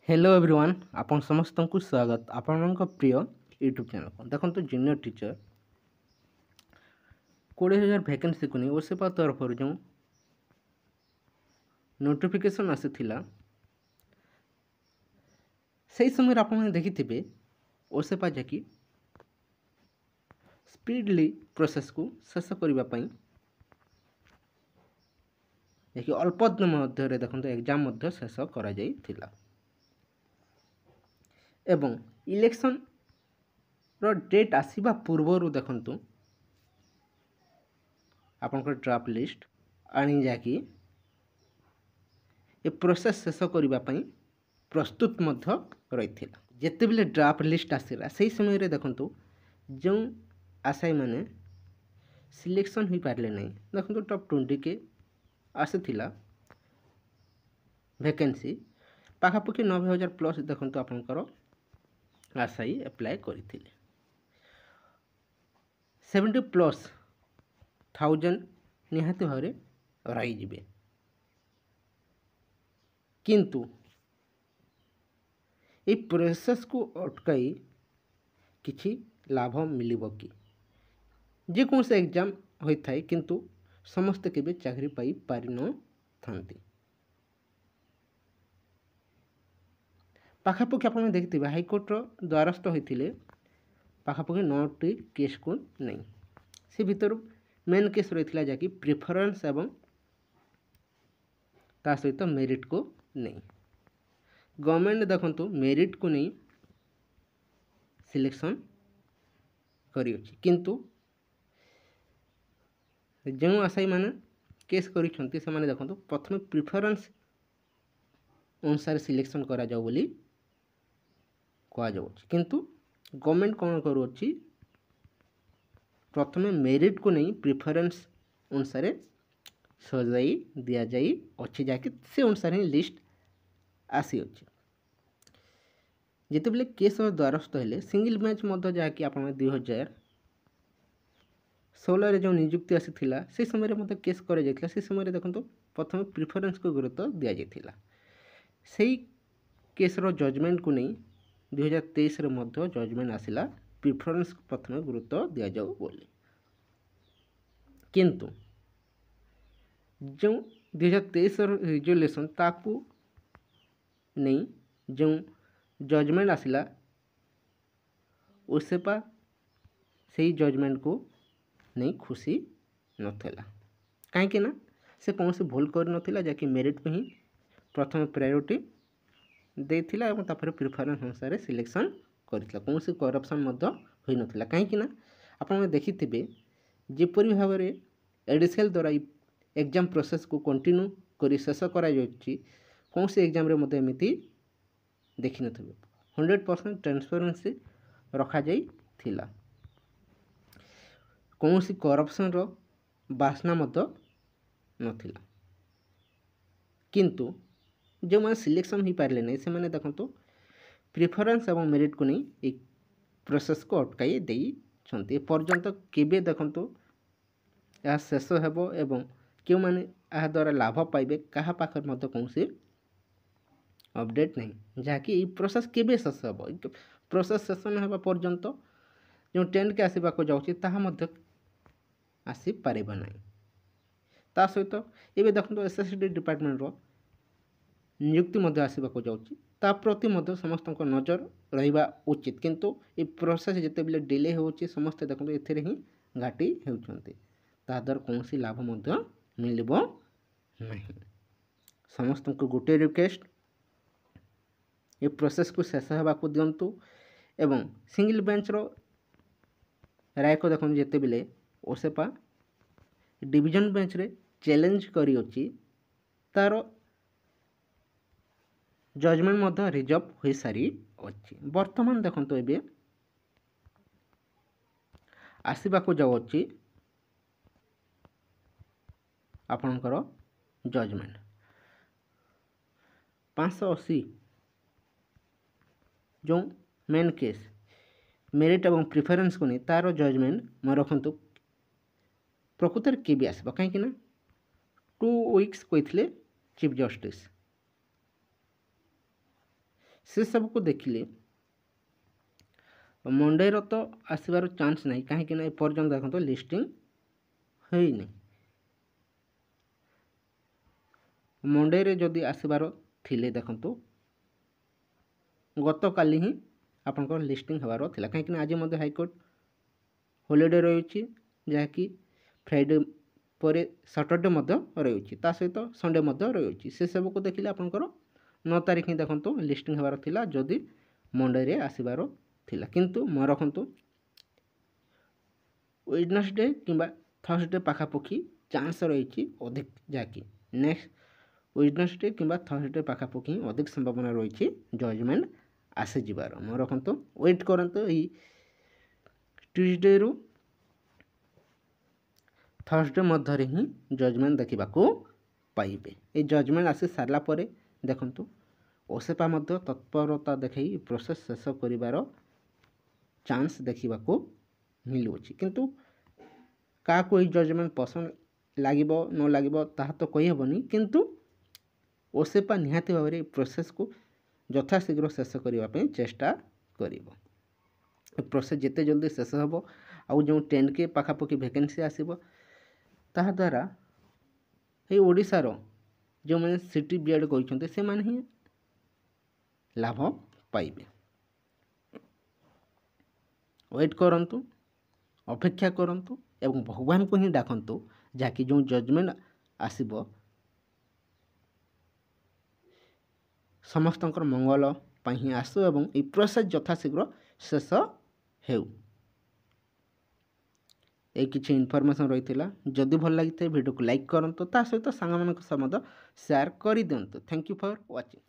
Hello everyone आपन समस्त को स्वागत आपण प्रिय यूट्यूब चैनल को देखो जूनियर टीचर 20,000 वैकेंसी को नहीं ओसेपा तरफ जो नोटिफिकेशन आसीथिला से समय आप देखिथे ओसेपा जाकि स्पीडली प्रोसेस को शेष करने अल्प दिन मध्य देखो एग्जाम शेष करा जाइथिला एवं इलेक्शन रो डेट आसीबा पूर्वरु देखंतु आपनकर ड्राफ्ट लिस्ट आनी जाकि ये प्रोसेस शेष करने प्रस्तुत मध्य रही जिते बेले ड्राफ्ट लिस्ट आसला से समय रे देखंतु जो आशायी माने सिलेक्शन हो पारे ना देखो टॉप 20 के आसीथिला वैकेंसी पाखापाखि 90,000 प्लस देखंतु आपनकर आशायी अप्लाई करते 70 प्लस 1000 निहाती भाव रही किंतु ये प्रोसेस को अटकाई किछि लाभ मिलिबो कि जे कौन से एग्जाम होता है किंतु समस्त केबे चाकरी पाई पारि न थांती पाखापाखि आप देखिए हाईकोर्टर द्वारस्थ होते पाखापाखि 9टी केस को नहीं से भीतर मेन केस रही है जहाँकि प्रिफरेंस एवं ता सहित मेरिट को नहीं गवर्नमेंट देखंतु मेरिट को नहीं सिलेक्शन करी अछि किंतु जो आशायी माने केस करिसंती से माने देखंतु प्रथम प्रिफरेंस अनुसार सिलेक्शन करा जाऊ बोली कहा जाऊ किंतु गवर्नमेंट कौन करुच्ची प्रथम मेरिट को नहीं प्रिफरेंस अनुसार सजाई दि जाई अच्छी जाके से अनुसार ही लिस्ट आसी अच्छी जिते बेले केस द्वारस्थ हेले सिंगल बेंच मध्य जहाँकि आप 2016 जो नियुक्ति आसीथिला से समय मध्य केस करा जायतिला से समय देखो प्रथम प्रिफरेंस को गुरुत्व दि जायतिला सेही केस रो जजमेंट को नहीं 2023 रे मध्य जजमेंट आसिला प्रिफरेंस को प्रथम गुरुत्व दि जाऊ बोली किंतु जो 2023 रिजोल्यूशन ताकू नहीं जो जजमेंट आसिला ओसेपा से जजमेंट को नहीं खुशी नथिला कहीं ना से कौन से भूल कर नथिला जाकि मेरिट को ही प्रथम प्रायोरिटी देथिला एवं तापर प्रिफरेंस अनुसार सिलेक्शन करथिला कौन से करप्शन मध्य होई नथिला कहीं ना आपण देखिथिबे जेपरि भाव में एडिसिएल द्वारा एग्जाम प्रोसेस को कंटिन्यू करी शेष करा जाउछि कौन से एग्जाम रे मध्य एमिति देखि नथिबे 100% ट्रांसपेरेंसी रखा जाई थिला कौन सी करप्शन रो बासना मध्य नथिला किंतु जो मैंने सिलेक्शन हो पारे नहीं से मैंने देखो प्रिफरेंस एवं मेरिट को नहीं एक प्रोसेस को अटकाई देइछंती पर्यंत केबे देखो यह शेष हेबो एवं क्यों माने यह द्वारा लाभ पाइबे कहा पाखर मध्य कौन से अपडेट नहीं जहाँकि ये प्रोसेस केबे शेष हेबो प्रोसेस शेष न हेबा पर्यंत जो 10 के आसीबा को जाउछि ताहा मध्य आसी पारिबा नहीं ता सहित एबे देखो एसएसडी डिपार्टमेंट रो नियुक्ति मध्य आसीबा को जाउछि ता प्रति मध्य समस्त नजर रहिबा उचित किंतु ये प्रोसेस जिते बेले डिले होउछि समस्त देखो एथिरे ही घाटी हेउछंती ता द्वारा कौन सी लाभ मध्य मिलिबो नहीं समस्त को गोटे रिक्वेस्ट ये प्रोसेस को शेष हेबा को दियंतु एवं सिंगल बेंच रो राय को देखो जिते बेले ओसेपा डिवीजन बेंच रे चैलेंज करी अछि तार जजमेंट मध्य रिजर्व हो सारी अच्छी वर्तमान देखो एबे आसवा को जाऊ अच्छी आपणकर जजमेंट 580 जो मेन केस मेरिट एवं प्रिफरेंस को नहीं तार जजमेंट मैं रखु प्रकृत के आसवा कहीं 2 वीक्स कहते चीफ जस्टिस से सबको देखिले मंडेर तो आसबार चान्स नहीं कहीं एपर्यंत देखो लिस्टिंग होनी मंडे जदि आसबार थिले देखो गत काली ही आपंकर लिस्टिंग हबार थिला कहीं आज मध्य हाईकोर्ट हॉलिडे रही जहाँकि फ्राइडे पर सैटरडे रही सहित संडे रही से सबको देखिले आपंकर 9 तारिख ही देखो लिस्टिंग हबार थिला जदि मंडे आसबार थिला किंतु मैं रखु वेडनेसडे किंबा थर्सडे पाखापाखि चान्स रही अधिक जहाँकि नेक्स्ट वेडनेसडे किंबा थर्सडे पाखापाखि अधिक संभावना रही जजमेंट आसीजार मैं रखु वेट करते ट्यूसडे रु थर्सडे मध्य ही जजमेंट देखा पाइबे ये जजमेंट आसी सारा पर देखु ओसेपा तत्परता देखा प्रोसेस शेष कर चांस देखा मिलुची किंतु क्या कोई जजमेंट पसंद लगे न लगे ताहा तो कही हेबनी किंतु ओसेपा निहाती भाव में प्रोसेस को यथाशीघ्र शेष करने चेष्टा कर प्रोसेस जिते जल्दी शेष हम आउ जो 10K पाखापाखि वैकेंसी आसब ताहा द्वारा ये ओडिशार जो मैंने सिटी बीएड करते से माने ही लाभ पाइबे वेट करंतु अपेक्षा करंतु एवं भगवान को ही डाकंतु जहाँकि जो जजमेंट आसीबो समस्तंकर मंगल ही आसु एवं ये प्रोसेस यथाशीघ्र शेष हेउ ये किसी इनफॉरमेशन रही जदि भल लगी वीडियो को लाइक करंतु ता सहित सांग मान शेयर कर दिंतु थैंक यू फॉर वाचिंग।